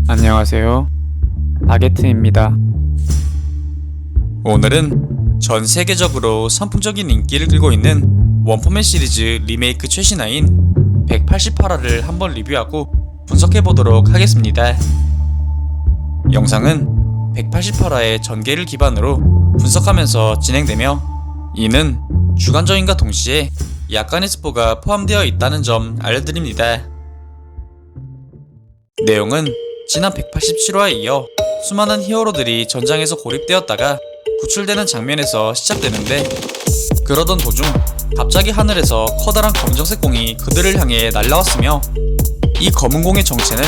안녕하세요. 바게트입니다. 오늘은 전 세계적으로 선풍적인 인기를 끌고 있는 원펀맨 시리즈 리메이크 최신화인 188화를 한번 리뷰하고 분석해보도록 하겠습니다. 영상은 188화의 전개를 기반으로 분석하면서 진행되며, 이는 주관적인과 동시에 약간의 스포가 포함되어 있다는 점 알려드립니다. 내용은 지난 187화에 이어 수많은 히어로들이 전장에서 고립되었다가 구출되는 장면에서 시작되는데, 그러던 도중 갑자기 하늘에서 커다란 검정색 공이 그들을 향해 날아왔으며, 이 검은 공의 정체는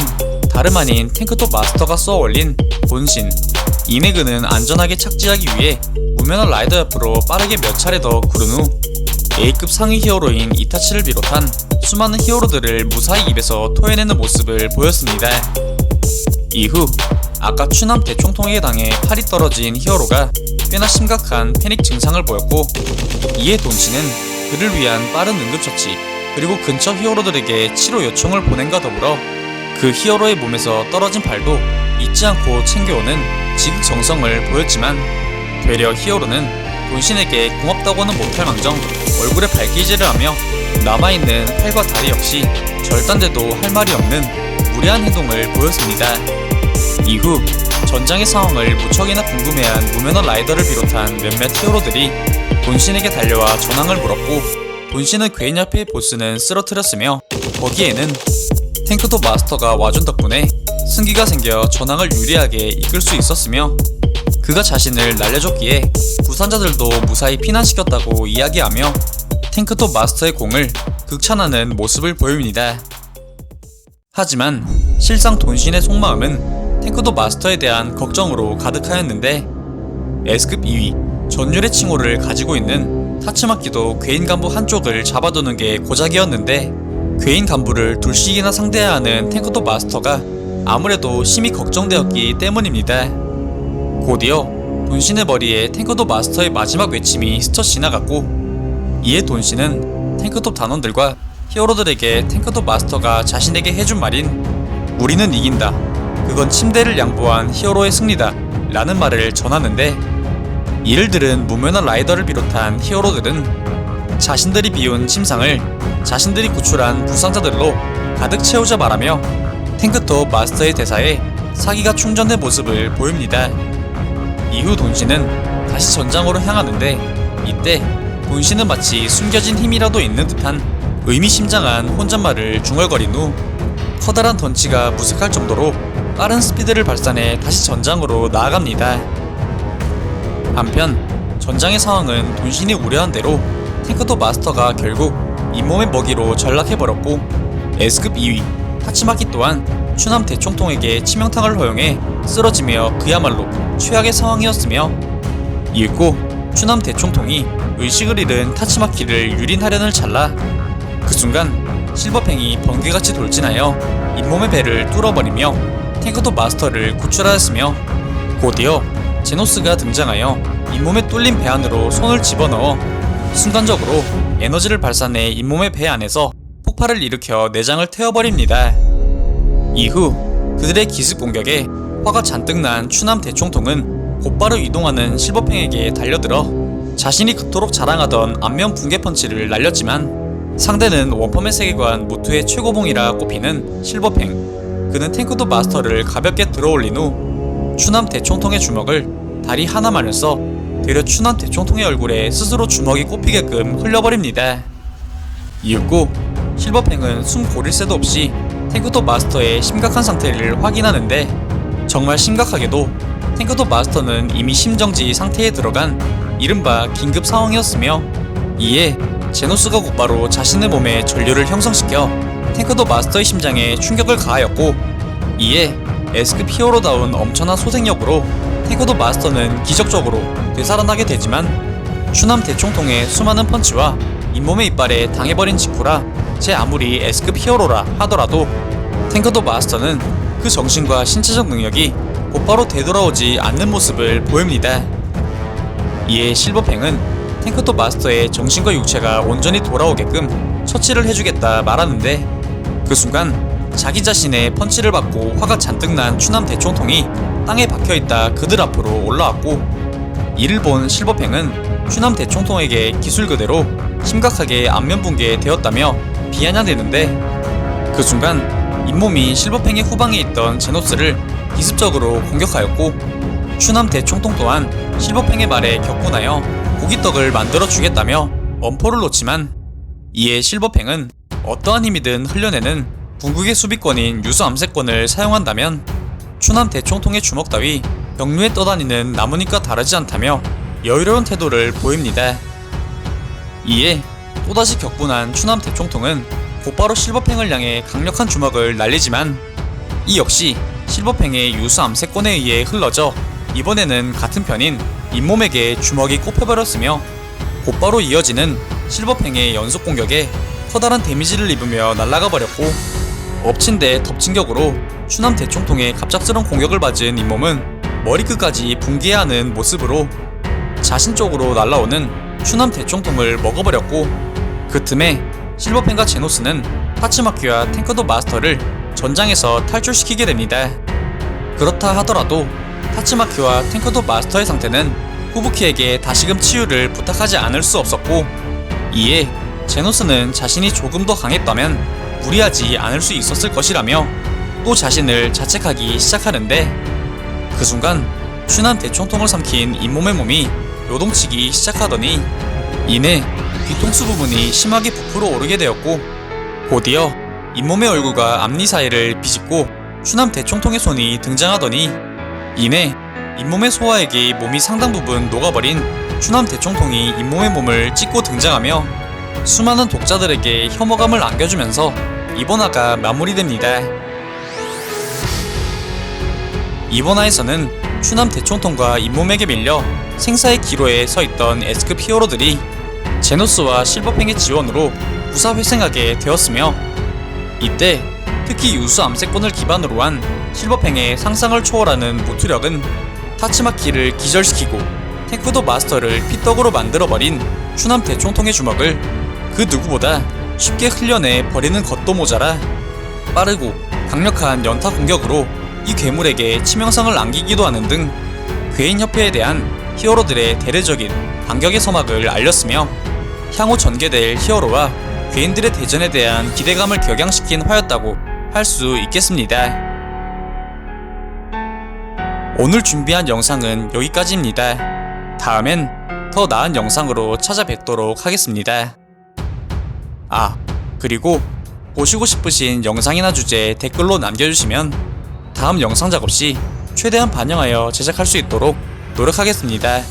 다름 아닌 탱크톱 마스터가 쏘아 올린 본신 이네그는 안전하게 착지하기 위해 무면허 라이더 옆으로 빠르게 몇 차례 더 구른 후 A급 상위 히어로인 이타치를 비롯한 수많은 히어로들을 무사히 입에서 토해내는 모습을 보였습니다. 이후 아까 추남 대총통에게 당해 팔이 떨어진 히어로가 꽤나 심각한 패닉 증상을 보였고, 이에 돈치는 그를 위한 빠른 응급처치 그리고 근처 히어로들에게 치료 요청을 보낸과 더불어 그 히어로의 몸에서 떨어진 발도 잊지 않고 챙겨오는 지극정성을 보였지만, 되려 히어로는 돈신에게 고맙다고는 못할 망정 얼굴에 발기질을 하며 남아있는 팔과 다리 역시 절단돼도 할 말이 없는 무례한 행동을 보였습니다. 이후 전장의 상황을 무척이나 궁금해한 무면허 라이더를 비롯한 몇몇 히어로들이 돈신에게 달려와 전황을 물었고, 돈신은 괴인 협회의 보스는 쓰러뜨렸으며, 거기에는 탱크톱 마스터가 와준 덕분에 승기가 생겨 전황을 유리하게 이끌 수 있었으며, 그가 자신을 날려줬기에 부상자들도 무사히 피난시켰다고 이야기하며 탱크톱 마스터의 공을 극찬하는 모습을 보입니다. 하지만 실상 돈신의 속마음은 탱크톱 마스터에 대한 걱정으로 가득하였는데, S급 2위 전율의 칭호를 가지고 있는 타츠마키도 괴인 간부 한쪽을 잡아두는 게 고작이었는데, 괴인 간부를 둘씩이나 상대해야 하는 탱크톱 마스터가 아무래도 심히 걱정되었기 때문입니다. 곧이어 돈신의 머리에 탱크톱 마스터의 마지막 외침이 스쳐 지나갔고, 이에 돈신은 탱크톱 단원들과 히어로들에게 탱크톱 마스터가 자신에게 해준 말인 "우리는 이긴다. 그건 침대를 양보한 히어로의 승리다" 라는 말을 전하는데, 이를 들은 무면허 라이더를 비롯한 히어로들은 자신들이 비운 침상을 자신들이 구출한 부상자들로 가득 채우자 말하며 탱크톱 마스터의 대사에 사기가 충전된 모습을 보입니다. 이후 돈신은 다시 전장으로 향하는데, 이때 돈신은 마치 숨겨진 힘이라도 있는 듯한 의미심장한 혼잣말을 중얼거린 후 커다란 던치가 무색할 정도로 빠른 스피드를 발산해 다시 전장으로 나아갑니다. 한편 전장의 상황은 돈신이 우려한 대로 탱크톱 마스터가 결국 잇몸의 먹이로 전락해버렸고, S급 2위 타츠마키 또한 추남 대총통에게 치명타를 허용해 쓰러지며 그야말로 최악의 상황이었으며, 이윽고 추남 대총통이 의식을 잃은 타츠마키를 유린하려는 찰나 그 순간 실버팽이 번개같이 돌진하여 잇몸의 배를 뚫어버리며 탱크톱 마스터를 구출하였으며, 곧이어 제노스가 등장하여 잇몸에 뚫린 배 안으로 손을 집어넣어 순간적으로 에너지를 발산해 잇몸의 배 안에서 폭발을 일으켜 내장을 태워버립니다. 이후 그들의 기습 공격에 화가 잔뜩 난 추남 대총통은 곧바로 이동하는 실버팽에게 달려들어 자신이 그토록 자랑하던 안면 붕괴 펀치를 날렸지만, 상대는 원펀맨 세계관 무투의 최고봉이라 꼽히는 실버팽. 그는 탱크톱 마스터를 가볍게 들어올린 후 추남 대총통의 주먹을 다리 하나만을 써 되려 추남 대총통의 얼굴에 스스로 주먹이 꼽히게끔 흘려버립니다. 이윽고 실버팽은 숨 고릴 새도 없이 탱크톱 마스터의 심각한 상태를 확인하는데, 정말 심각하게도 탱크톱 마스터는 이미 심정지 상태에 들어간 이른바 긴급 상황이었으며, 이에 제노스가 곧바로 자신의 몸에 전류를 형성시켜 탱크톱 마스터의 심장에 충격을 가하였고, 이에 S급 히어로다운 엄청난 소생력으로 탱크톱 마스터는 기적적으로 되살아나게 되지만, 추남 대총통의 수많은 펀치와 잇몸의 이빨에 당해버린 직후라 제 아무리 S급 히어로라 하더라도 탱크톱 마스터는 그 정신과 신체적 능력이 곧바로 되돌아오지 않는 모습을 보입니다. 이에 실버팽은 탱크톱 마스터의 정신과 육체가 온전히 돌아오게끔 처치를 해주겠다 말하는데, 그 순간 자기 자신의 펀치를 받고 화가 잔뜩 난 추남 대총통이 땅에 박혀있다 그들 앞으로 올라왔고, 이를 본 실버팽은 추남 대총통에게 기술 그대로 심각하게 안면 붕괴되었다며 비아냥대는데, 그 순간 잇몸이 실버팽의 후방에 있던 제노스를 기습적으로 공격하였고, 추남 대총통 또한 실버팽의 말에 격분하여 고깃떡을 만들어 주겠다며 엄포를 놓지만, 이에 실버팽은 어떠한 힘이든 흘려내는 궁극의 수비권인 유수 암세권을 사용한다면 추남 대총통의 주먹 따위 병류에 떠다니는 나뭇잎과 다르지 않다며 여유로운 태도를 보입니다. 이에 또다시 격분한 추남 대총통은 곧바로 실버팽을 향해 강력한 주먹을 날리지만, 이 역시 실버팽의 유수 암세권에 의해 흘러져 이번에는 같은 편인 잇몸에게 주먹이 꼽혀버렸으며, 곧바로 이어지는 실버팽의 연속 공격에 커다란 데미지를 입으며 날아가 버렸고, 엎친 데 덮친 격으로 추남 대총통의 갑작스런 공격을 맞은 잇몸은 머리끝까지 붕괴하는 모습으로 자신 쪽으로 날아오는 추남 대총통을 먹어버렸고, 그 틈에 실버팽과 제노스는 타츠마키와 탱커도 마스터를 전장에서 탈출시키게 됩니다. 그렇다 하더라도 타츠마키와 탱커도 마스터의 상태는 후부키에게 다시금 치유를 부탁하지 않을 수 없었고, 이에 제노스는 자신이 조금 더 강했다면 무리하지 않을 수 있었을 것이라며 또 자신을 자책하기 시작하는데, 그 순간 추남 대총통을 삼킨 잇몸의 몸이 요동치기 시작하더니 이내 뒤통수 부분이 심하게 부풀어 오르게 되었고, 곧이어 잇몸의 얼굴과 앞니 사이를 비집고 추남 대총통의 손이 등장하더니 이내 잇몸의 소화액이 몸이 상당 부분 녹아버린 추남 대총통이 잇몸의 몸을 찢고 등장하며 수많은 독자들에게 혐오감을 안겨주면서 이번 화가 마무리됩니다. 이번 화에서는 추남 대총통과 잇몸에게 밀려 생사의 기로에 서있던 S급 히어로들이 제노스와 실버팽의 지원으로 무사회생하게 되었으며, 이때 특히 유수 암세권을 기반으로 한 실버팽의 상상을 초월하는 무투력은 타츠마키를 기절시키고 탱크도 마스터를 피떡으로 만들어버린 추남 대총통의 주먹을 그 누구보다 쉽게 흘려내 버리는 것도 모자라 빠르고 강력한 연타 공격으로 이 괴물에게 치명상을 안기기도 하는 등 괴인협회에 대한 히어로들의 대대적인 반격의 서막을 알렸으며, 향후 전개될 히어로와 괴인들의 대전에 대한 기대감을 격양시킨 화였다고 할 수 있겠습니다. 오늘 준비한 영상은 여기까지입니다. 다음엔 더 나은 영상으로 찾아뵙도록 하겠습니다. 그리고 보시고 싶으신 영상이나 주제 댓글로 남겨주시면 다음 영상 작업 시 최대한 반영하여 제작할 수 있도록 노력하겠습니다.